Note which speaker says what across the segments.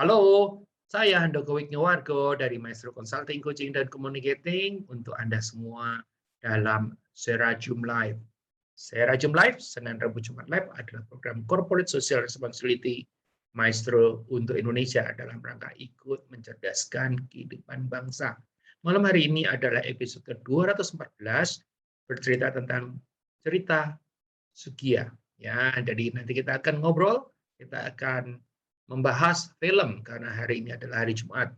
Speaker 1: Halo, saya Handoko Wignowargo dari Maestro Consulting, Coaching, dan Communicating untuk Anda semua dalam Serajum Live. Serajum Live, Senin, Rabu, Jumat Live adalah program Corporate Social Responsibility Maestro untuk Indonesia dalam rangka ikut mencerdaskan kehidupan bangsa. Malam hari ini adalah episode ke-214 bercerita tentang cerita Sugiya. Ya, jadi nanti kita akan ngobrol, kita akan membahas film karena hari ini adalah hari Jumat,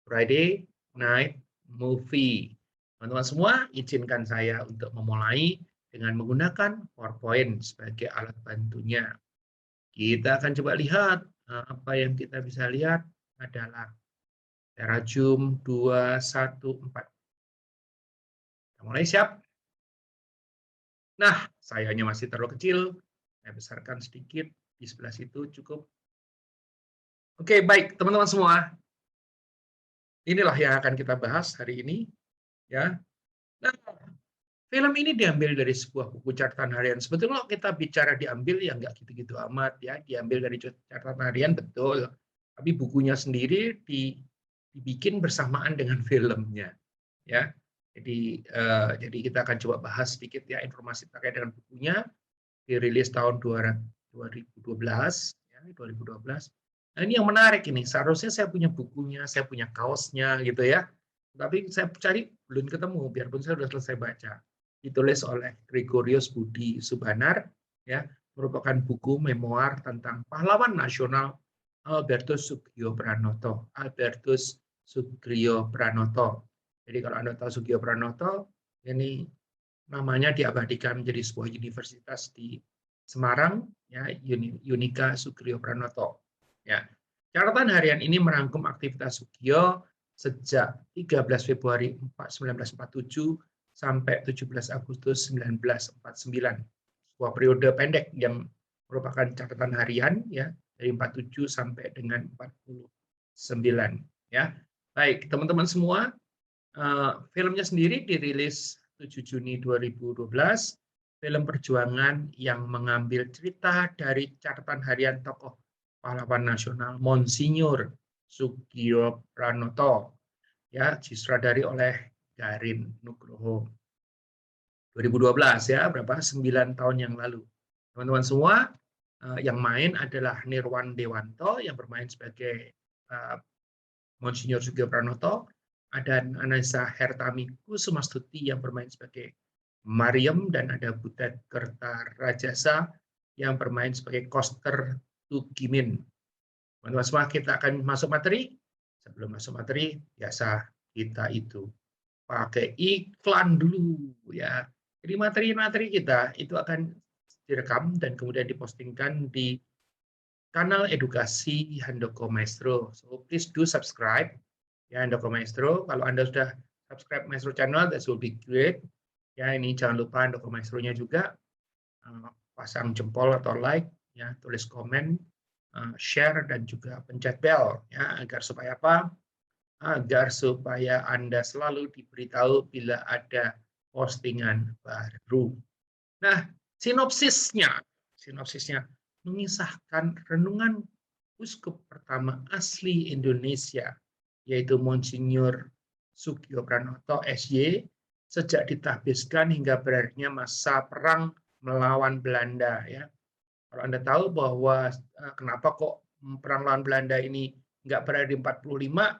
Speaker 1: Friday Night Movie. Teman-teman semua, izinkan saya untuk memulai dengan menggunakan PowerPoint sebagai alat bantunya. Kita akan coba lihat apa yang kita bisa lihat adalah Serajum 214. Kita mulai, siap? Nah, sayanya masih terlalu kecil. Saya besarkan sedikit di sebelah situ cukup. Oke, baik teman-teman semua. Inilah yang akan kita bahas hari ini, ya. Nah, film ini diambil dari sebuah buku catatan harian. Sebetulnya kalau kita bicara diambil ya nggak gitu-gitu amat, ya. Diambil dari catatan harian betul, tapi bukunya sendiri dibikin bersamaan dengan filmnya, ya. Jadi kita akan coba bahas sedikit ya informasi terkait dengan bukunya. Dirilis tahun 2012, ya, 2012. Nah, ini yang menarik ini. Seharusnya saya punya bukunya, saya punya kaosnya gitu ya. Tapi saya cari belum ketemu, biarpun saya sudah selesai baca. Ditulis oleh Gregorius Budi Subanar, ya, merupakan buku memoir tentang pahlawan nasional Albertus Sugio Pranoto. Albertus Sugio Pranoto. Jadi kalau Anda tahu Sugio Pranoto, ini namanya diabadikan menjadi sebuah universitas di Semarang, ya, Unika Sugio Pranoto. Ya. Catatan harian ini merangkum aktivitas Sugio sejak 13 Februari 1947 sampai 17 Agustus 1949. Sebuah periode pendek yang merupakan catatan harian, ya, dari 47 sampai dengan 49. Ya. Baik, teman-teman semua, filmnya sendiri dirilis 7 Juni 2012, film perjuangan yang mengambil cerita dari catatan harian tokoh pahlawan nasional Monsinyur Sugio Pranoto, ya, disutradari oleh Garin Nugroho. 2012 ya, berapa? 9 tahun yang lalu. Teman-teman semua, yang main adalah Nirwan Dewanto yang bermain sebagai Monsinyur Sugio Pranoto, ada Anissa Hertami Kusumastuti yang bermain sebagai Mariam, dan ada Butet Kertarajasa yang bermain sebagai Koster Tugimin. Teman-teman semua, kita akan masuk materi. Sebelum masuk materi, biasa kita itu pakai iklan dulu, ya. Jadi materi-materi kita itu akan direkam dan kemudian dipostingkan di kanal edukasi Handoko Maestro. So please do subscribe ya Handoko Maestro. Kalau Anda sudah subscribe Maestro channel, that will be great. Ya, ini jangan lupa Handoko Maestro-nya juga pasang jempol atau like, ya, tulis komen, share, dan juga pencet bell, ya, agar supaya apa? Agar supaya Anda selalu diberitahu bila ada postingan baru. Nah, sinopsisnya mengisahkan renungan uskup pertama asli Indonesia, yaitu Monsinyur Sugio Pranoto SY, sejak ditahbiskan hingga berakhirnya masa perang melawan Belanda. Ya, kalau Anda tahu bahwa kenapa kok perang melawan Belanda ini nggak berakhir di 45,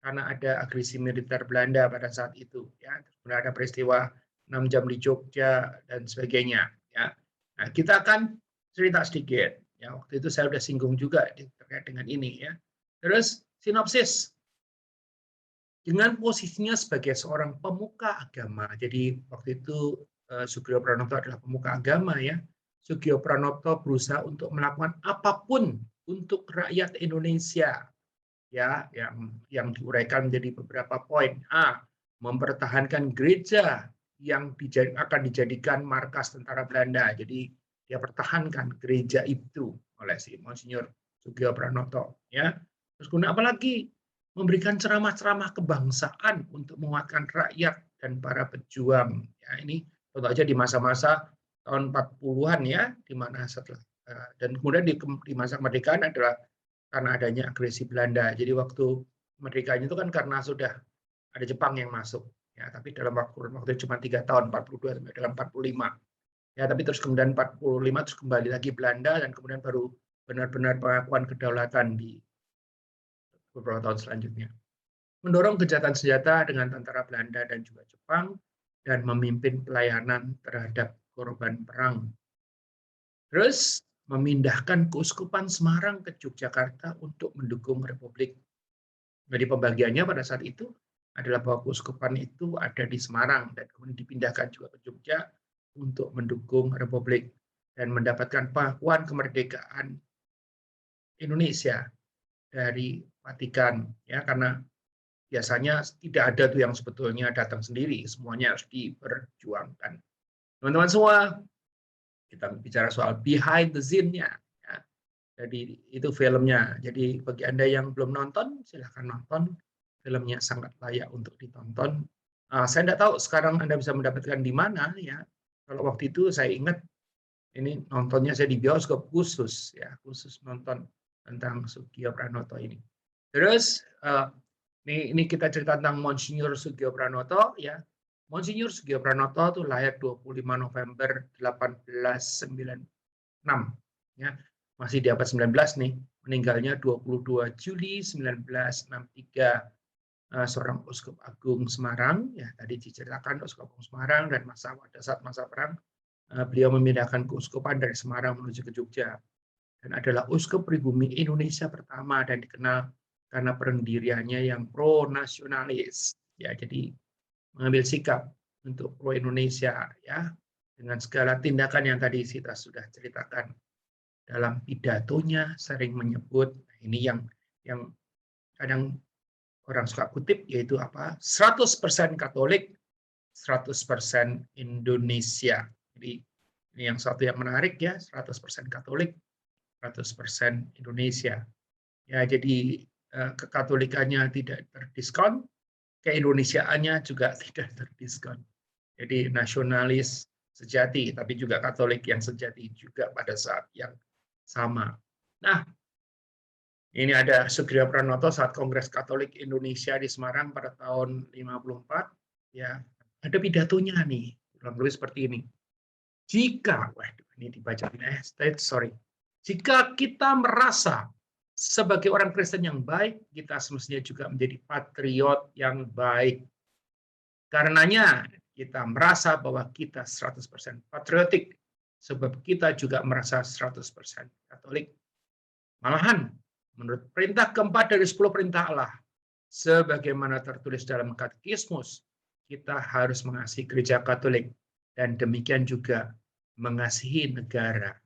Speaker 1: karena ada agresi militer Belanda pada saat itu. Ya, kemudian ada peristiwa 6 jam di Jogja dan sebagainya. Ya, nah kita akan cerita sedikit. Ya, waktu itu saya sudah singgung juga terkait dengan ini. Ya, terus sinopsis dengan posisinya sebagai seorang pemuka agama. Jadi waktu itu Sugio Pranoto adalah pemuka agama, ya. Sugio Pranoto berusaha untuk melakukan apapun untuk rakyat Indonesia, ya, yang diuraikan menjadi beberapa poin. Mempertahankan gereja yang akan dijadikan markas tentara Belanda. Jadi dia pertahankan gereja itu oleh si Monsinyur Sugio Pranoto, ya. Terus guna apa lagi? Memberikan ceramah-ceramah kebangsaan untuk menguatkan rakyat dan para pejuang. Ya, ini tentu saja di masa-masa tahun 40-an, ya, di mana setelah dan kemudian di masa kemerdekaan adalah karena adanya agresi Belanda. Jadi waktu merdekanya itu kan karena sudah ada Jepang yang masuk. Ya, tapi dalam waktu cuma 3 tahun, 42 sampai dalam 45. Ya, tapi terus kemudian 45 terus kembali lagi Belanda dan kemudian baru benar-benar pengakuan kedaulatan di beberapa tahun selanjutnya. Mendorong gencatan senjata dengan tentara Belanda dan juga Jepang dan memimpin pelayanan terhadap korban perang. Terus memindahkan Keuskupan Semarang ke Yogyakarta untuk mendukung Republik. Jadi pembagiannya pada saat itu adalah bahwa Keuskupan itu ada di Semarang dan kemudian dipindahkan juga ke Jogja untuk mendukung Republik dan mendapatkan pengakuan kemerdekaan Indonesia dari Vatikan, ya, karena biasanya tidak ada tuh yang sebetulnya datang sendiri, semuanya harus diperjuangkan. Teman-teman semua, kita bicara soal behind the scene-nya. Ya. Jadi itu filmnya. Jadi bagi Anda yang belum nonton, silahkan nonton. Filmnya sangat layak untuk ditonton. Saya tidak tahu sekarang Anda bisa mendapatkan di mana, ya. Kalau waktu itu saya ingat ini nontonnya saya di bioskop khusus, ya, khusus nonton tentang Soegija Pranoto ini. Terus ini kita cerita tentang Monsinyur Soegija Pranoto, ya. Monsinyur Soegija Pranoto itu lahir 25 November 1896, ya. Masih di abad 19 nih, meninggalnya 22 Juli 1963. Seorang Uskup Agung Semarang, ya, tadi diceritakan Uskup Agung Semarang, dan pada saat masa perang beliau memindahkan keuskupan dari Semarang menuju ke Jogja dan adalah uskup pribumi Indonesia pertama dan dikenal karena pendiriannya yang pro nasionalis, ya, jadi mengambil sikap untuk pro Indonesia, ya, dengan segala tindakan yang tadi kita sudah ceritakan. Dalam pidatonya sering menyebut, ini yang kadang orang suka kutip, yaitu apa, 100% Katolik, 100% Indonesia. Jadi ini yang satu yang menarik, ya, 100% Katolik, 100% Indonesia. Ya, jadi kekatolikannya tidak terdiskon, keindonesiaannya juga tidak terdiskon. Jadi nasionalis sejati, tapi juga Katolik yang sejati juga pada saat yang sama. Nah, ini ada Soegija Pranoto saat Kongres Katolik Indonesia di Semarang pada tahun 54. Ya, ada pidatonya nih, kurang lebih seperti ini. Jika, ini dibaca jika kita merasa sebagai orang Kristen yang baik, kita semestinya juga menjadi patriot yang baik. Karenanya kita merasa bahwa kita 100% patriotik, sebab kita juga merasa 100% Katolik. Malahan, menurut perintah keempat dari 10 perintah Allah, sebagaimana tertulis dalam Katekismus, kita harus mengasihi gereja Katolik dan demikian juga mengasihi negara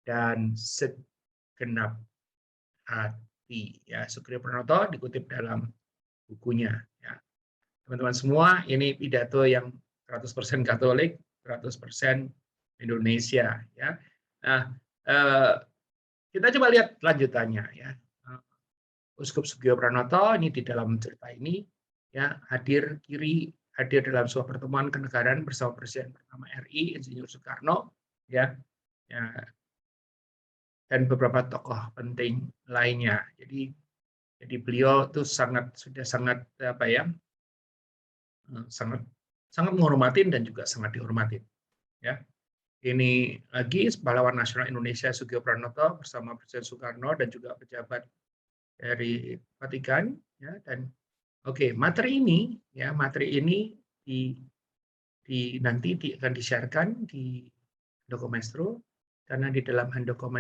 Speaker 1: dan segenap hati. Ya, Soegija Pranoto dikutip dalam bukunya. Ya. Teman-teman semua, ini pidato yang 100% Katolik, 100% Indonesia. Ya. Nah, kita coba lihat lanjutannya. Ya. Uskup Soegija Pranoto ini di dalam cerita ini, ya, hadir dalam sebuah pertemuan kenegaraan bersama Presiden pertama RI, Insinyur Soekarno, ya, dan beberapa tokoh penting lainnya. Jadi beliau itu sangat menghormatin dan juga sangat dihormatin. Ya, ini lagi pahlawan nasional Indonesia Soegija Pranoto bersama Presiden Soekarno dan juga pejabat dari Vatikan, ya, dan materi ini nanti akan di-sharekan di Handoko karena di dalam Handoko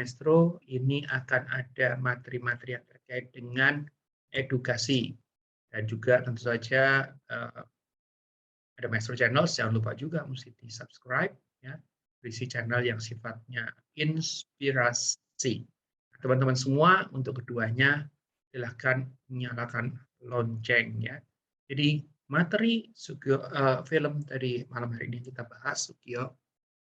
Speaker 1: ini akan ada materi-materi yang terkait dengan edukasi dan juga tentu saja ada Maestro Channel, jangan lupa juga mesti di-subscribe, ya, berisi channel yang sifatnya inspirasi. Teman-teman semua, untuk keduanya silahkan nyalakan lonceng, ya. Jadi materi film dari malam hari ini kita bahas, Soegija,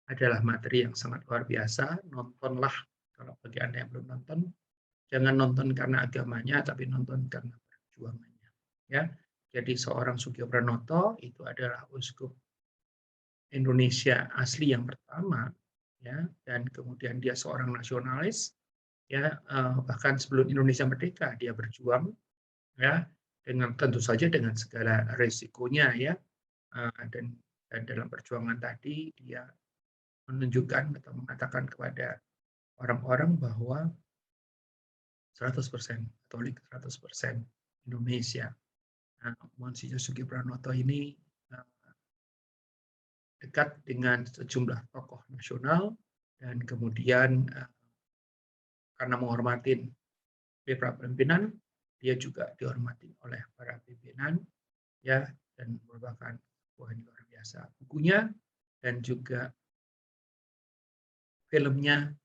Speaker 1: adalah materi yang sangat luar biasa. Nontonlah kalau bagi Anda yang belum nonton. Jangan nonton karena agamanya, tapi nonton karena perjuangannya. Ya, jadi seorang Soegija Pranoto itu adalah uskup Indonesia asli yang pertama, ya, dan kemudian dia seorang nasionalis, ya bahkan sebelum Indonesia merdeka dia berjuang, ya, dengan tentu saja dengan segala resikonya, ya, dan dalam perjuangan tadi dia menunjukkan atau mengatakan kepada orang-orang bahwa 100% Katolik, 100% Indonesia. Nah, Monsinyur Sugi Pranoto ini dekat dengan sejumlah tokoh nasional dan kemudian karena menghormati beberapa pimpinan, dia juga dihormati oleh para pimpinan, ya, dan merupakan sebuah yang luar biasa. Bukunya dan juga filmnya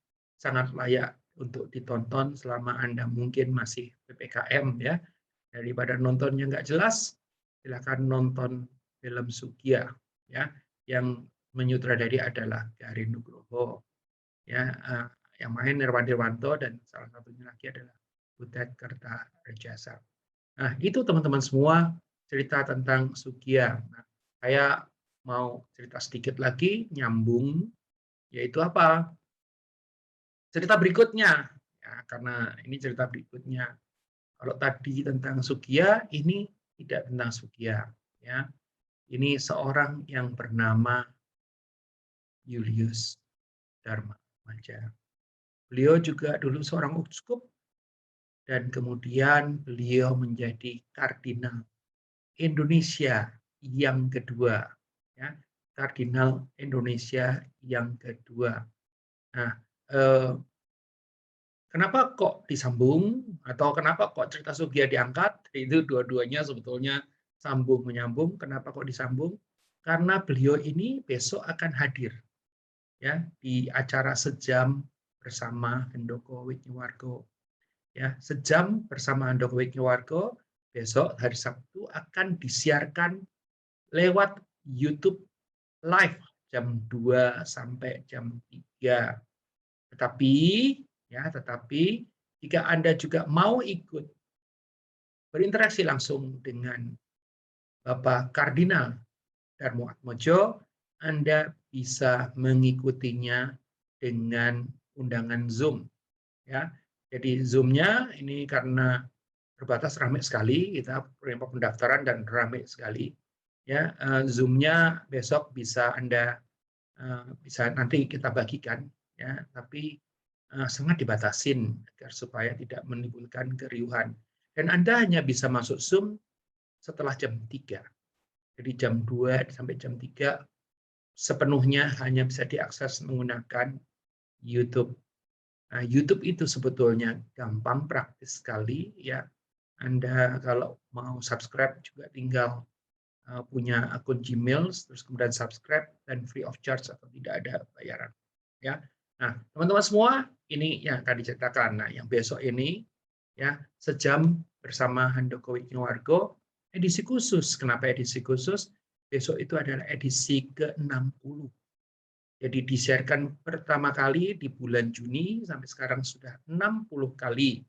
Speaker 1: sangat layak untuk ditonton selama Anda mungkin masih PPKM, ya. Daripada nontonnya nggak jelas, silakan nonton film Sugih, ya, yang menyutradari adalah Gari Nugroho, ya, yang main Nirwan Dirwanto dan salah satunya lagi adalah Butet Kertarejasa. Nah, itu teman-teman semua cerita tentang Sugih. Nah, saya mau cerita sedikit lagi nyambung, yaitu apa? Cerita berikutnya, ya, karena ini cerita berikutnya. Kalau tadi tentang Sugih, ini tidak tentang Sugih, ya. Ini seorang yang bernama Julius Darmaja. Beliau juga dulu seorang uskup dan kemudian beliau menjadi kardinal Indonesia yang kedua, ya. Kardinal Indonesia yang kedua. Nah, kenapa kok disambung atau kenapa kok cerita Sugih diangkat? Itu dua-duanya sebetulnya sambung menyambung. Kenapa kok disambung? Karena beliau ini besok akan hadir, ya, di acara Sejam bersama Handoko Widjawargo. Ya, Sejam bersama Handoko Widjawargo besok hari Sabtu akan disiarkan lewat YouTube live jam 2 sampai jam 3. Tetapi jika Anda juga mau ikut berinteraksi langsung dengan Bapak Kardinal Darmo Atmojo, Anda bisa mengikutinya dengan undangan Zoom, ya. Jadi Zoom-nya ini karena terbatas, ramai sekali, kita pendaftaran dan ramai sekali, ya. Zoom-nya besok bisa Anda bisa nanti kita bagikan, ya, tapi sangat dibatasin agar supaya tidak menimbulkan keriuhan. Dan Anda hanya bisa masuk Zoom setelah jam 3. Jadi jam 2 sampai jam 3 sepenuhnya hanya bisa diakses menggunakan YouTube. Nah, YouTube itu sebetulnya gampang, praktis sekali, ya. Anda kalau mau subscribe juga tinggal punya akun Gmail, terus kemudian subscribe dan free of charge atau tidak ada bayaran, ya. Nah, teman-teman semua, ini yang akan diceritakan. Nah, yang besok ini, ya, Sejam bersama Handoko Widjawargo, edisi khusus. Kenapa edisi khusus? Besok itu adalah edisi ke-60. Jadi disiarkan pertama kali di bulan Juni, sampai sekarang sudah 60 kali.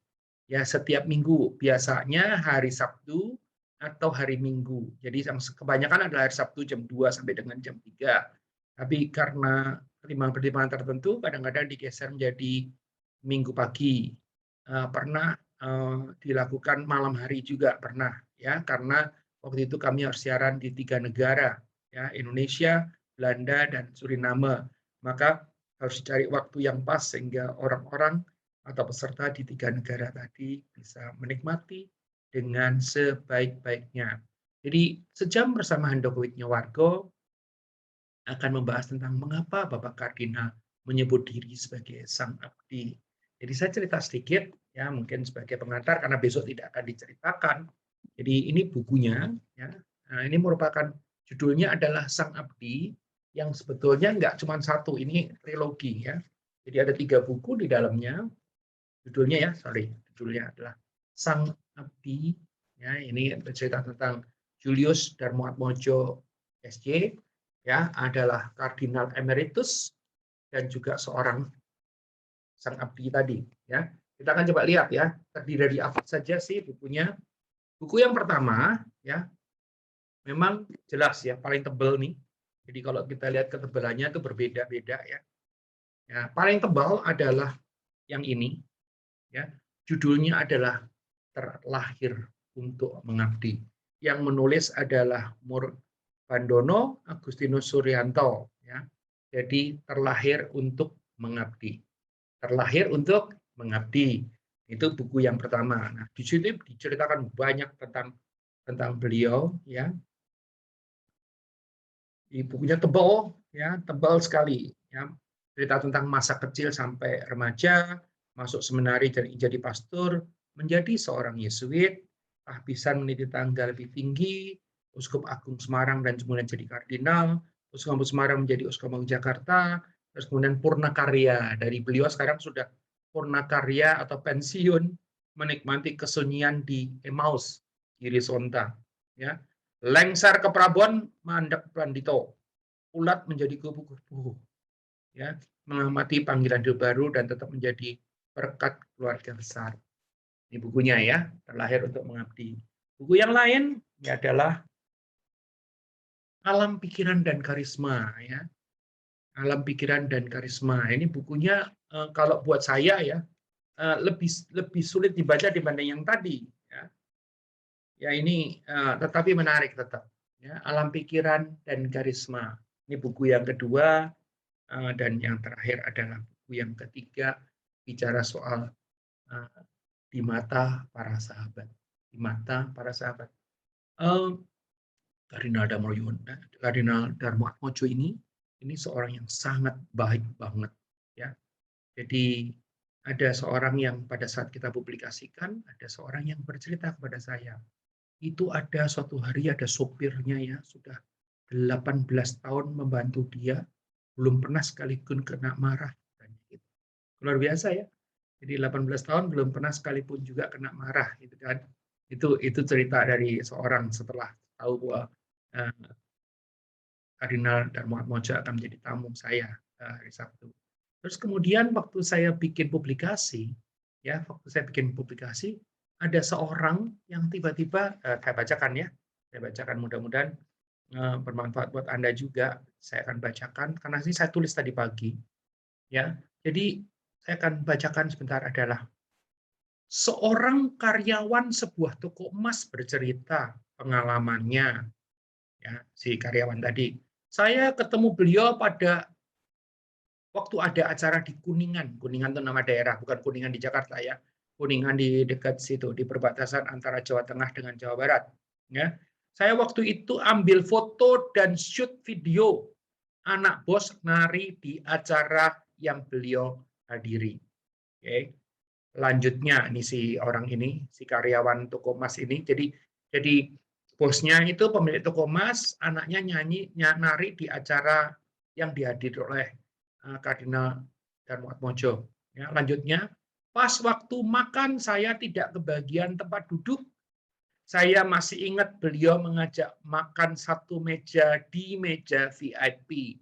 Speaker 1: Ya, setiap minggu. Biasanya hari Sabtu atau hari Minggu. Jadi yang kebanyakan adalah hari Sabtu jam 2 sampai dengan jam 3. Tapi karena pertimbangan-pertimbangan tertentu, kadang-kadang digeser menjadi Minggu pagi. Pernah dilakukan malam hari juga pernah, ya, karena waktu itu kami harus siaran di 3 negara, ya, Indonesia, Belanda, dan Suriname. Maka harus cari waktu yang pas sehingga orang-orang atau peserta di 3 negara tadi bisa menikmati dengan sebaik-baiknya. Jadi Sejam bersama Handoko Widjawargo akan membahas tentang mengapa Bapak Kardinal menyebut diri sebagai Sang Abdi. Jadi saya cerita sedikit, ya, mungkin sebagai pengantar karena besok tidak akan diceritakan. Jadi ini bukunya, ya. Nah, ini merupakan judulnya adalah Sang Abdi, yang sebetulnya nggak cuma satu, ini trilogi, ya. Jadi ada 3 buku di dalamnya. Judulnya, ya, judulnya adalah Sang Abdi, ya. Ini bercerita tentang Julius Darmo Atmojo SJ, ya, adalah Kardinal Emeritus dan juga seorang Sang Abdi tadi, ya. Kita akan coba lihat, ya, terdiri dari apa saja sih bukunya. Buku yang pertama, ya, memang jelas, ya, paling tebal nih. Jadi kalau kita lihat ketebalannya itu berbeda-beda, ya. Ya, paling tebal adalah yang ini. ya. Judulnya adalah Terlahir untuk Mengabdi. Yang menulis adalah Mur Bandono Agustinus Suryanto, ya. Jadi terlahir untuk mengabdi. Terlahir untuk mengabdi. Itu buku yang pertama. Nah, di sini diceritakan banyak tentang beliau, ya. Di bukunya tebal, ya, tebal sekali, ya. Cerita tentang masa kecil sampai remaja, masuk seminari jadi pastor, menjadi seorang Yesuit, tahbisan meniti tangga lebih tinggi, Uskup Agung Semarang dan kemudian jadi kardinal, Uskup Agung Semarang menjadi Uskup Agung Jakarta, terus kemudian Purnakarya. Dari beliau sekarang sudah Purnakarya atau pensiun, menikmati kesunyian di Emmaus, Giri Sonta, ya. Lengser ke Prabon, mandek Pandito, ulat menjadi kupu-kupu, ya, mengamati panggilan hidup baru dan tetap menjadi berkat keluarga besar. Ini bukunya, ya, Terlahir untuk Mengabdi. Buku yang lain ini adalah Alam Pikiran dan Karisma, ya. Alam Pikiran dan Karisma. Ini bukunya kalau buat saya, ya, lebih sulit dibaca dibanding yang tadi, ya. Ya, ini tetapi menarik tetap, ya. Alam Pikiran dan Karisma. Ini buku yang kedua, dan yang terakhir adalah buku yang ketiga, bicara soal di mata para sahabat. Di mata para sahabat. Kardinal Darmo Atmojo ini seorang yang sangat baik banget, ya. Jadi ada seorang yang pada saat kita publikasikan, ada seorang yang bercerita kepada saya. Itu ada suatu hari ada sopirnya, ya, sudah 18 tahun membantu dia, belum pernah sekalipun kena marah. Luar biasa, ya. Jadi 18 tahun belum pernah sekalipun juga kena marah, gitu kan. Itu cerita dari seorang setelah tahu bahwa Kardinal Darmo Atmojo akan menjadi tamu saya hari Sabtu. Terus kemudian waktu saya bikin publikasi, ya, ada seorang yang tiba-tiba saya bacakan, ya. Saya bacakan, mudah-mudahan bermanfaat buat Anda juga. Saya akan bacakan karena ini saya tulis tadi pagi, ya. Jadi saya akan bacakan sebentar. Adalah seorang karyawan sebuah toko emas bercerita pengalamannya, ya, si karyawan tadi. Saya ketemu beliau pada waktu ada acara di Kuningan. Kuningan itu nama daerah, bukan Kuningan di Jakarta, ya. Kuningan di dekat situ, di perbatasan antara Jawa Tengah dengan Jawa Barat, ya. Saya waktu itu ambil foto dan shoot video anak bos nari di acara yang beliau hadiri. Oke. Lanjutnya, ini si orang ini, si karyawan toko emas ini, jadi bosnya itu pemilik toko emas, anaknya nari di acara yang dihadiri oleh Kardinal Darmo Atmojo. Ya, lanjutnya, pas waktu makan saya tidak kebagian tempat duduk. Saya masih ingat beliau mengajak makan satu meja di meja VIP.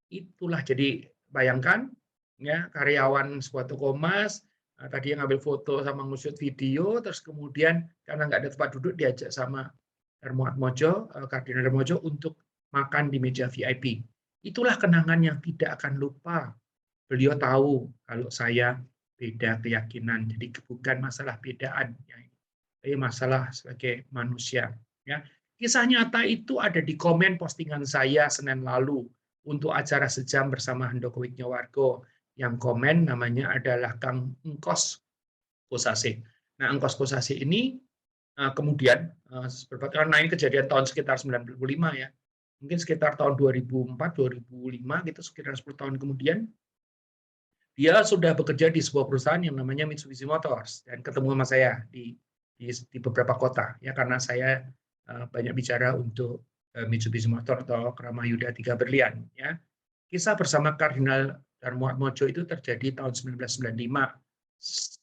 Speaker 1: Itulah, jadi bayangkan, ya, karyawan sebuah toko emas tadi yang ngambil foto sama ngusut video, terus kemudian karena nggak ada tempat duduk diajak sama Darmo Atmojo, Kardinal Darmo Atmojo untuk makan di meja VIP. Itulah kenangan yang tidak akan lupa. Beliau tahu kalau saya beda keyakinan, jadi bukan masalah bedaan, tapi masalah sebagai manusia. Ya. Kisah nyata itu ada di komen postingan saya Senin lalu untuk acara sejam bersama Handoko Wignyawargo. Yang komen namanya adalah Kang Engkos Kosase. Nah, Engkos Kosase ini kemudian karena ini kejadian tahun sekitar 95, ya. Mungkin sekitar tahun 2004, 2005 gitu, sekitar 10 tahun kemudian dia sudah bekerja di sebuah perusahaan yang namanya Mitsubishi Motors dan ketemu sama saya di beberapa kota, ya, karena saya banyak bicara untuk Mitsubishi Motors atau Kramayuda 3 Berlian, ya. Kisah bersama Kardinal Darmo Atmojo itu terjadi tahun 1995,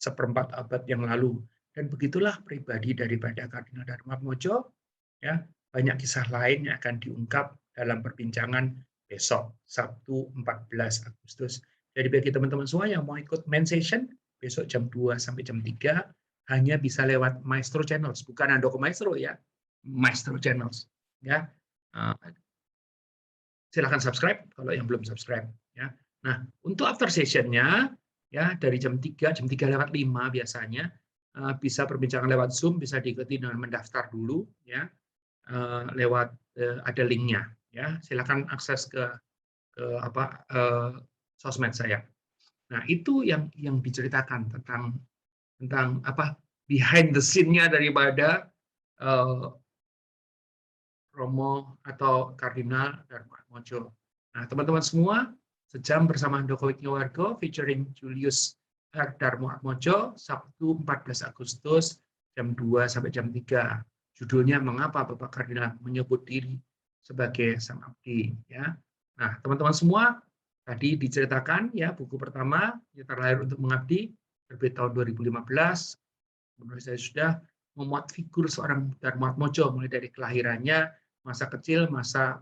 Speaker 1: seperempat abad yang lalu. Dan begitulah pribadi daripada Kardinal Darmo Atmojo, ya. Banyak kisah lain yang akan diungkap dalam perbincangan besok, Sabtu 14 Agustus. Jadi bagi teman-teman semua yang mau ikut main session, besok jam 2 sampai jam 3, hanya bisa lewat Maestro Channels, bukan Handoko Maestro, ya. Maestro Channels, ya. Silakan subscribe kalau yang belum subscribe, ya. Nah, untuk after session-nya ya dari jam 3 lewat 5 biasanya. Bisa perbincangan lewat Zoom, bisa diikuti dengan mendaftar dulu ya, lewat ada linknya ya. Silakan akses ke sosmed saya. Nah, itu yang diceritakan tentang behind the scene-nya daripada Romo atau Kardinal Darmoatmodjo. Nah, teman-teman semua, sejam bersama Handoko Wignowargo featuring Julius R. Darmoatmodjo, Sabtu 14 Agustus jam 2 sampai jam 3. Judulnya Mengapa Bapak Kardinal Menyebut Diri sebagai Sang Abdi, ya. Nah, teman-teman semua, tadi diceritakan ya buku pertama Kita Lahir untuk Mengabdi, terbit tahun 2015. Menurut saya sudah memuat figur seorang Darmoatmodjo mulai dari kelahirannya, masa kecil, masa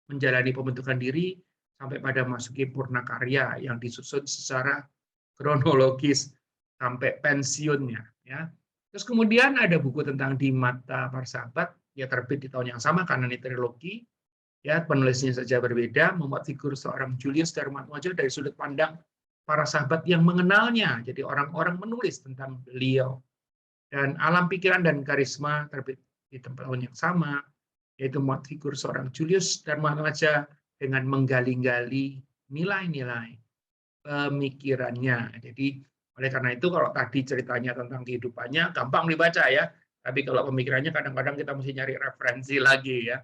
Speaker 1: menjalani pembentukan diri, sampai pada masuki purna karya yang disusun secara kronologis sampai pensiunnya. Ya. Terus kemudian ada buku tentang Di Mata Para Sahabat, ya terbit di tahun yang sama karena ini trilogi. Ya, penulisnya saja berbeda, membuat figur seorang Julius Darmoatmodjo dari sudut pandang para sahabat yang mengenalnya. Jadi orang-orang menulis tentang beliau. Dan Alam Pikiran dan Karisma terbit di tahun yang sama, yaitu membuat figur seorang Julius Darmoatmodjo dengan menggali-gali nilai-nilai pemikirannya. Jadi oleh karena itu kalau tadi ceritanya tentang kehidupannya gampang dibaca ya, tapi kalau pemikirannya kadang-kadang kita mesti nyari referensi lagi ya.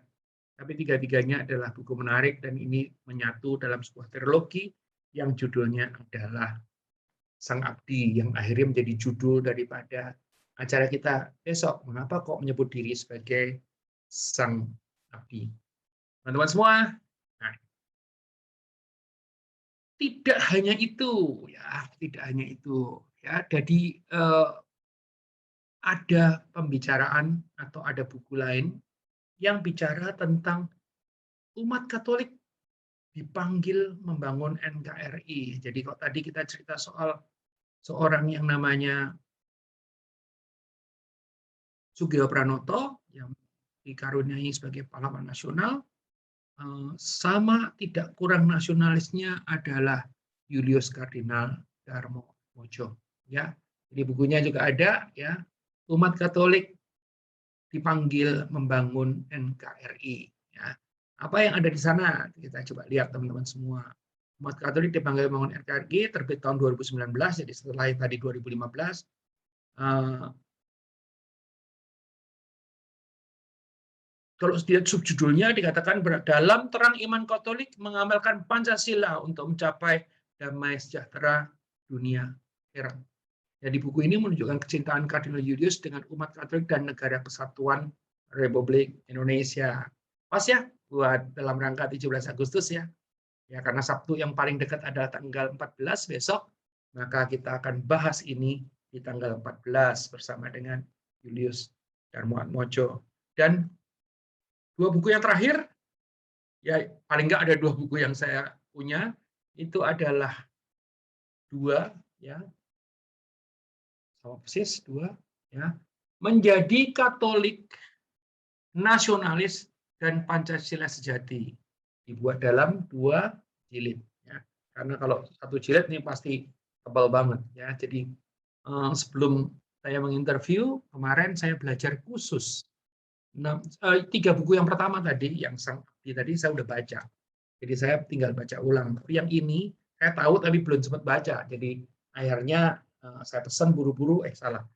Speaker 1: Tapi tiga-tiganya adalah buku menarik dan ini menyatu dalam sebuah trilogi yang judulnya adalah Sang Abdi, yang akhirnya menjadi judul daripada acara kita besok. Mengapa kok menyebut diri sebagai Sang Abdi? Teman-teman semua, nah, tidak hanya itu, ya, tidak hanya itu, ya. Jadi ada pembicaraan atau ada buku lain yang bicara tentang umat Katolik dipanggil membangun NKRI. Jadi kalau tadi kita cerita soal seorang yang namanya Sugio Pranoto yang dikaruniai sebagai pahlawan nasional, sama tidak kurang nasionalisnya adalah Julius Kardinal Darmoatmodjo. Ya, jadi bukunya juga ada. Ya, umat Katolik dipanggil membangun NKRI. Ya, apa yang ada di sana? Kita coba lihat teman-teman semua. Umat Katolik dipanggil membangun NKRI terbit tahun 2019, jadi setelah tadi 2015. Kalau lihat subjudulnya dikatakan dalam terang iman Katolik mengamalkan Pancasila untuk mencapai damai sejahtera dunia akhirat. Jadi buku ini menunjukkan kecintaan Kardinal Julius dengan umat Katolik dan negara kesatuan Republik Indonesia. Pas ya buat dalam rangka 17 Agustus ya. Ya karena Sabtu yang paling dekat adalah tanggal 14 besok, maka kita akan bahas ini di tanggal 14 bersama dengan Julius Darmoatmodjo. Dan dua buku yang terakhir, ya paling nggak ada dua buku yang saya punya, itu adalah dua, ya, sama persis dua, ya, Menjadi Katolik Nasionalis dan Pancasila Sejati, dibuat dalam dua jilid. Ya. Karena kalau satu jilid ini pasti tebal banget, ya. Jadi sebelum saya menginterview kemarin saya belajar khusus. Nah, tiga buku yang pertama tadi, yang Sang Abdi tadi saya udah baca. Jadi saya tinggal baca ulang. Tapi yang ini saya tahu tapi belum sempat baca. Jadi akhirnya saya pesan buru-buru, salah.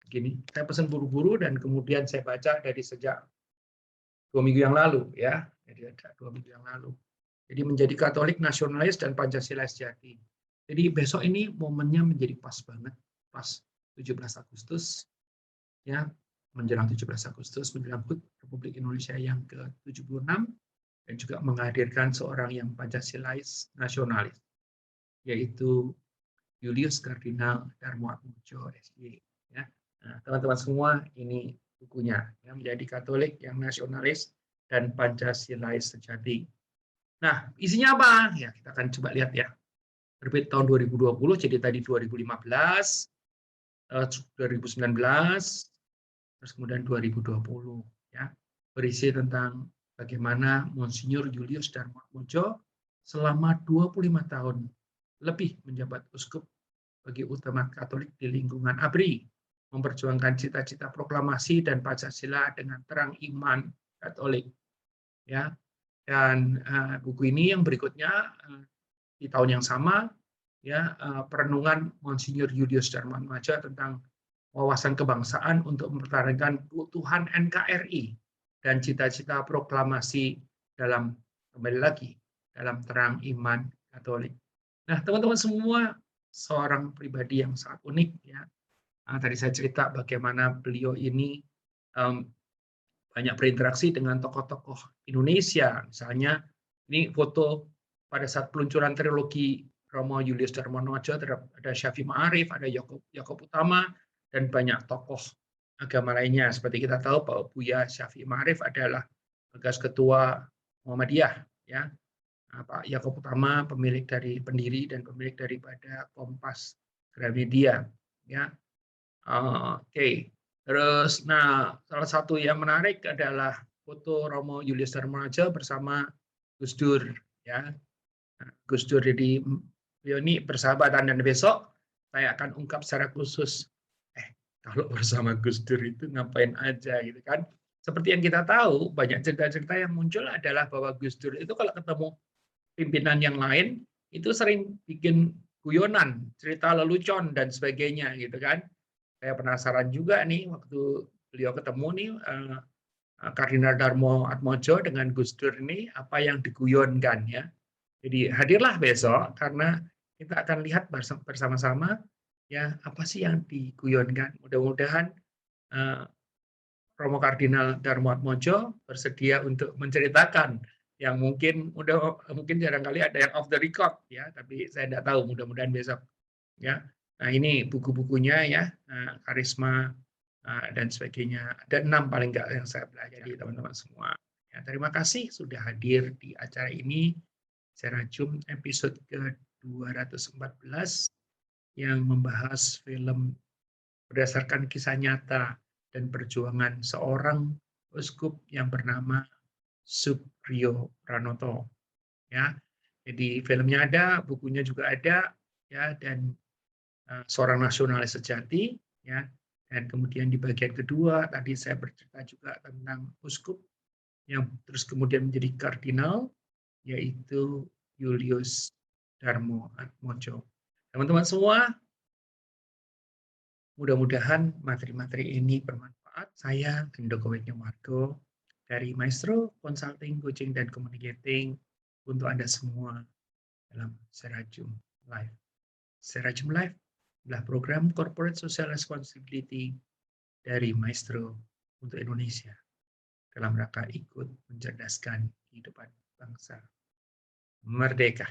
Speaker 1: Gini, saya pesan buru-buru dan kemudian saya baca dari sejak 2 minggu yang lalu, ya. Jadi ada 2 minggu yang lalu. Jadi Menjadi Katolik Nasionalis dan Pancasila Sejati. Jadi besok ini momennya menjadi pas banget, pas 17 Agustus, ya. Menjelang 17 Agustus menyambut Republik Indonesia yang ke-76 dan juga menghadirkan seorang yang Pancasilais nasionalis, yaitu Julius Kardinal Darmoatmodjo SY. Ya. Nah, teman-teman semua, ini bukunya, ya, Menjadi Katolik yang Nasionalis dan Pancasilais Sejati. Nah, isinya apa? Ya, kita akan coba lihat ya. Terbit tahun 2020, jadi tadi 2015, 2019, terus kemudian 2020, ya, berisi tentang bagaimana Monsinyur Julius Darmoatmodjo selama 25 tahun lebih menjabat uskup bagi utama Katolik di lingkungan ABRI, memperjuangkan cita-cita proklamasi dan Pancasila dengan terang iman Katolik. Ya, dan buku ini yang berikutnya di tahun yang sama, ya, perenungan Monsinyur Julius Darmatmadja tentang wawasan kebangsaan untuk mempertahankan keutuhan NKRI dan cita-cita proklamasi dalam, kembali lagi, dalam terang iman Katolik. Nah, teman-teman semua, seorang pribadi yang sangat unik, ya. Tadi saya cerita bagaimana beliau ini banyak berinteraksi dengan tokoh-tokoh Indonesia. Misalnya, ini foto pada saat peluncuran trilogi Romo Julius Darmatmadja, ada Syafi'i Ma'arif, ada Yaakob Utama, dan banyak tokoh agama lainnya. Seperti kita tahu bahwa Buya Syafi'i Ma'arif adalah bekas ketua Muhammadiyah, ya. Pak Yaakob Utama pendiri dan pemilik daripada Kompas Gramedia, ya. Oke. Terus, nah, salah satu yang menarik adalah foto Romo Julius Darmatmadja bersama Gus Dur, ya. Gus Dur, jadi beliau ini persahabatan, dan besok saya akan ungkap secara khusus, kalau bersama Gus Dur itu ngapain aja, gitu kan. Seperti yang kita tahu, banyak cerita-cerita yang muncul adalah bahwa Gus Dur itu kalau ketemu pimpinan yang lain, itu sering bikin guyonan, cerita lelucon, dan sebagainya, gitu kan. Saya penasaran juga nih, waktu beliau ketemu nih, Kardinal Darmatmadja dengan Gus Dur ini, apa yang diguyonkan, ya. Jadi hadirlah besok, karena kita akan lihat bersama-sama, ya, apa sih yang diguyonkan. Mudah-mudahan Romo Kardinal Darmatmadja bersedia untuk menceritakan yang mungkin jarangkali ada yang off the record, ya, tapi saya tidak tahu, mudah-mudahan besok, ya. Nah, ini buku-bukunya, ya, Karisma dan sebagainya. Ada 6 paling enggak yang saya pelajari, teman-teman semua. Ya, terima kasih sudah hadir di acara ini, Serajum episode ke-214 yang membahas film berdasarkan kisah nyata dan perjuangan seorang uskup yang bernama Supriyo Pranoto, ya. Jadi filmnya ada, bukunya juga ada, ya, dan seorang nasionalis sejati, ya. Dan kemudian di bagian kedua tadi saya bercerita juga tentang uskup yang terus kemudian menjadi kardinal, yaitu Julius Darmatmadja. Teman-teman semua, mudah-mudahan materi-materi ini bermanfaat. Saya Gendoko Widyomargo dari Maestro Consulting, Coaching, dan Communicating untuk Anda semua dalam Serajum Live. Serajum Live adalah program Corporate Social Responsibility dari Maestro untuk Indonesia dalam rangka ikut mencerdaskan kehidupan bangsa. Merdeka!